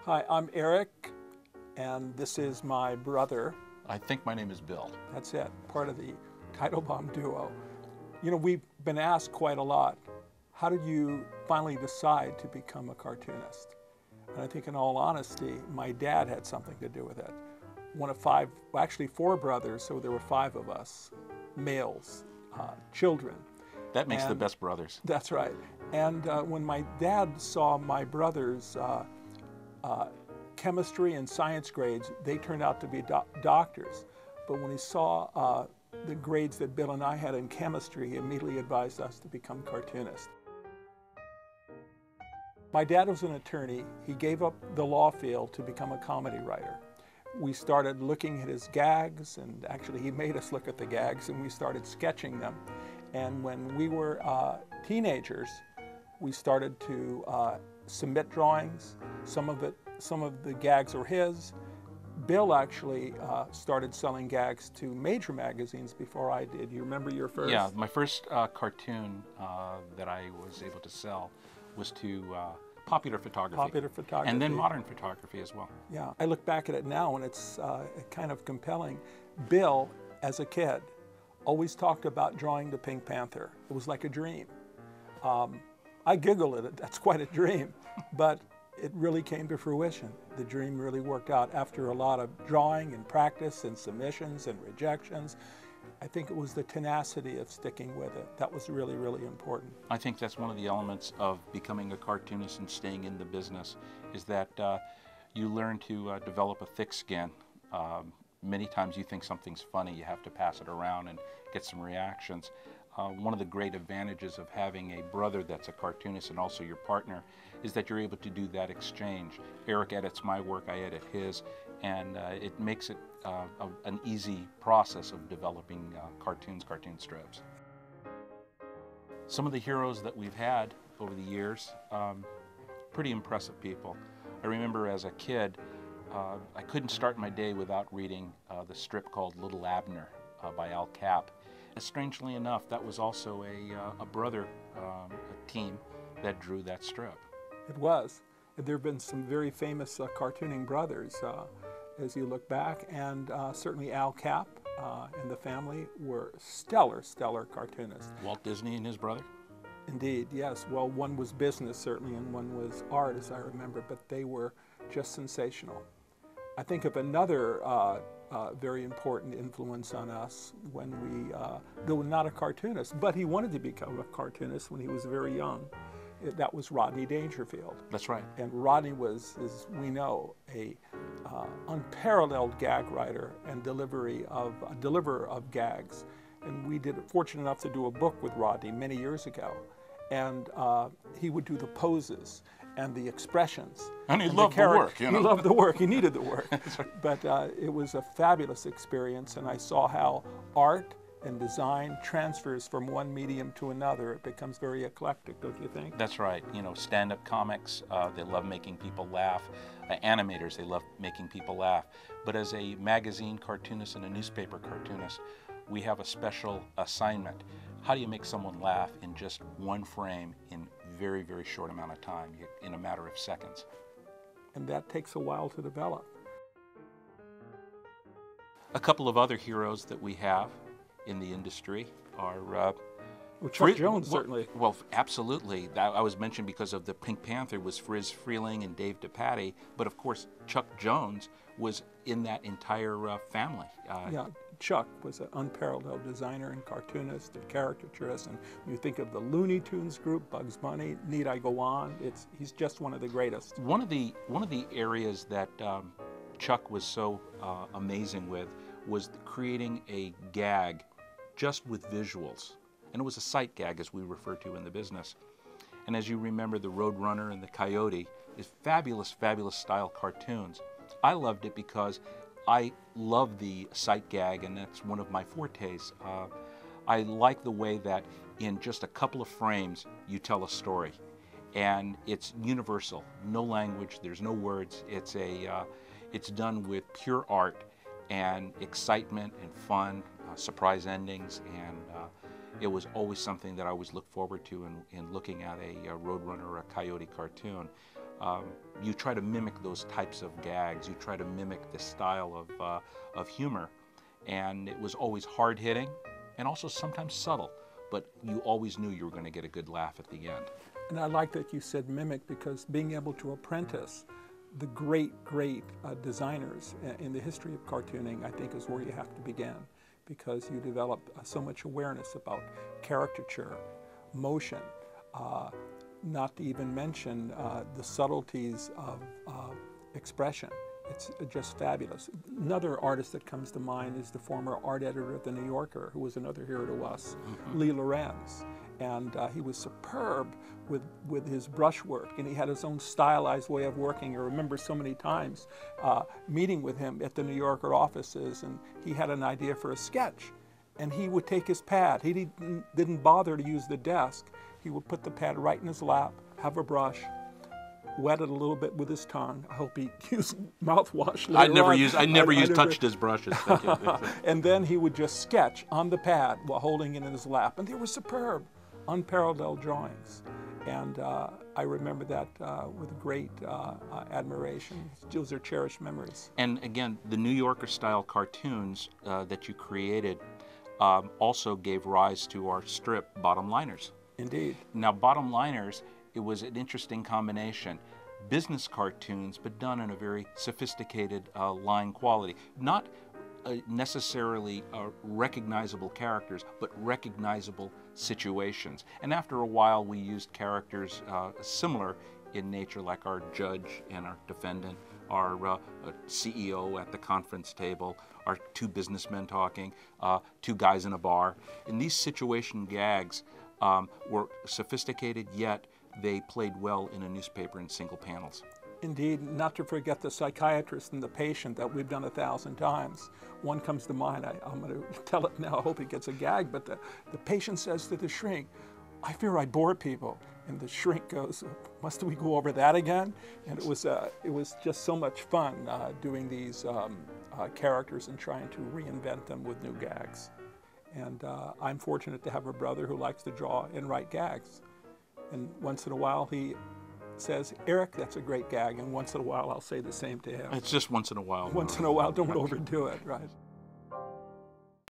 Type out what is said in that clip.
Hi, I'm Eric, and this is my brother. I think my name is Bill. That's it, part of the Teitelbaum duo. You know, we've been asked quite a lot, how did you finally decide to become a cartoonist? And I think in all honesty, my dad had something to do with it. One of five, well, actually four brothers, so there were five of us, males, children. That makes the best brothers. That's right. And when my dad saw my brothers' chemistry and science grades, they turned out to be doctors. But when he saw the grades that Bill and I had in chemistry, he immediately advised us to become cartoonists. My dad was an attorney. He gave up the law field to become a comedy writer. We started looking at his gags, and actually he made us look at the gags, and we started sketching them. And when we were teenagers, we started to submit drawings. Some of the gags are his. Bill actually started selling gags to major magazines before I did. You remember your first? Yeah, my first cartoon that I was able to sell was to popular photography. Popular photography. And then modern photography as well. Yeah, I look back at it now and it's kind of compelling. Bill, as a kid, always talked about drawing the Pink Panther. It was like a dream. I giggle at it, that's quite a dream, but it really came to fruition. The dream really worked out after a lot of drawing and practice and submissions and rejections. I think it was the tenacity of sticking with it. That was really, really important. I think that's one of the elements of becoming a cartoonist and staying in the business, is that you learn to develop a thick skin. Many times you think something's funny, you have to pass it around and get some reactions. One of the great advantages of having a brother that's a cartoonist and also your partner is that you're able to do that exchange. Eric edits my work, I edit his, and it makes it an easy process of developing cartoon strips. Some of the heroes that we've had over the years, pretty impressive people. I remember as a kid, I couldn't start my day without reading the strip called Little Abner by Al Capp. Strangely enough, that was also a brother team that drew that strip. It was. There have been some very famous cartooning brothers as you look back, and certainly Al Capp and the family were stellar cartoonists. Walt Disney and his brother? Indeed, yes. Well, one was business certainly, and one was art, as I remember, but they were just sensational. I think of another very important influence on us when we, though not a cartoonist, but he wanted to become a cartoonist when he was very young. That was Rodney Dangerfield. That's right. And Rodney was, as we know, a unparalleled gag writer and deliverer of gags. And we did fortunate enough to do a book with Rodney many years ago. And he would do the poses and the expressions. And he loved the work, you know. He loved the work, he needed the work. But it was a fabulous experience, and I saw how art and design transfers from one medium to another. It becomes very eclectic, don't you think? That's right. You know, stand-up comics, they love making people laugh. Animators, they love making people laugh. But as a magazine cartoonist and a newspaper cartoonist, we have a special assignment. How do you make someone laugh in just one frame in very, very short amount of time, in a matter of seconds? And that takes a while to develop. A couple of other heroes that we have in the industry are well, Chuck Jones, certainly. Well, absolutely. That I was mentioned because of the Pink Panther was Friz Freleng and Dave DePatie, but of course Chuck Jones was in that entire family. Yeah, Chuck was an unparalleled designer and cartoonist and caricaturist, and when you think of the Looney Tunes group, Bugs Bunny, need I go on? He's just one of the greatest. One of the areas that Chuck was so amazing with was creating a gag just with visuals. And it was a sight gag, as we refer to in the business. And as you remember, the Roadrunner and the Coyote is fabulous, fabulous style cartoons. I loved it because I love the sight gag, and that's one of my fortes. I like the way that in just a couple of frames, you tell a story. And it's universal, no language, there's no words. It's done with pure art and excitement and fun, surprise endings, and it was always something that I always looked forward to in looking at a Roadrunner or a Coyote cartoon. you try to mimic those types of gags. You try to mimic the style of humor. And it was always hard-hitting and also sometimes subtle, but you always knew you were going to get a good laugh at the end. And I like that you said mimic, because being able to apprentice the great designers in the history of cartooning, I think, is where you have to begin, because you develop so much awareness about caricature, motion, not to even mention the subtleties of expression. It's just fabulous. Another artist that comes to mind is the former art editor of The New Yorker, who was another hero to us, Lee Lorenz. And he was superb with his brushwork, and he had his own stylized way of working. I remember so many times meeting with him at the New Yorker offices, and he had an idea for a sketch, and he would take his pad. He didn't bother to use the desk. He would put the pad right in his lap, have a brush, wet it a little bit with his tongue. I hope he used mouthwash later on. I never touched his brushes. Thank you. And then he would just sketch on the pad while holding it in his lap, and they were superb, unparalleled drawings. And I remember that with great admiration. Those are cherished memories. And again, the New Yorker style cartoons that you created also gave rise to our strip, Bottom Liners. Indeed. Now, Bottom Liners, it was an interesting combination. Business cartoons, but done in a very sophisticated line quality. Not necessarily recognizable characters, but recognizable situations. And after a while, we used characters similar in nature, like our judge and our defendant, our CEO at the conference table, our two businessmen talking, two guys in a bar. And these situation gags were sophisticated, yet they played well in a newspaper in single panels. Indeed, not to forget the psychiatrist and the patient that we've done 1,000 times. One comes to mind, I'm going to tell it now, I hope he gets a gag, but the patient says to the shrink, "I fear I bore people." And the shrink goes, "Must we go over that again?" And it was just so much fun doing these characters and trying to reinvent them with new gags. And I'm fortunate to have a brother who likes to draw and write gags. And once in a while he says, "Eric, that's a great gag," and once in a while I'll say the same to him. It's just once in a while. Once in a while, don't overdo it, right?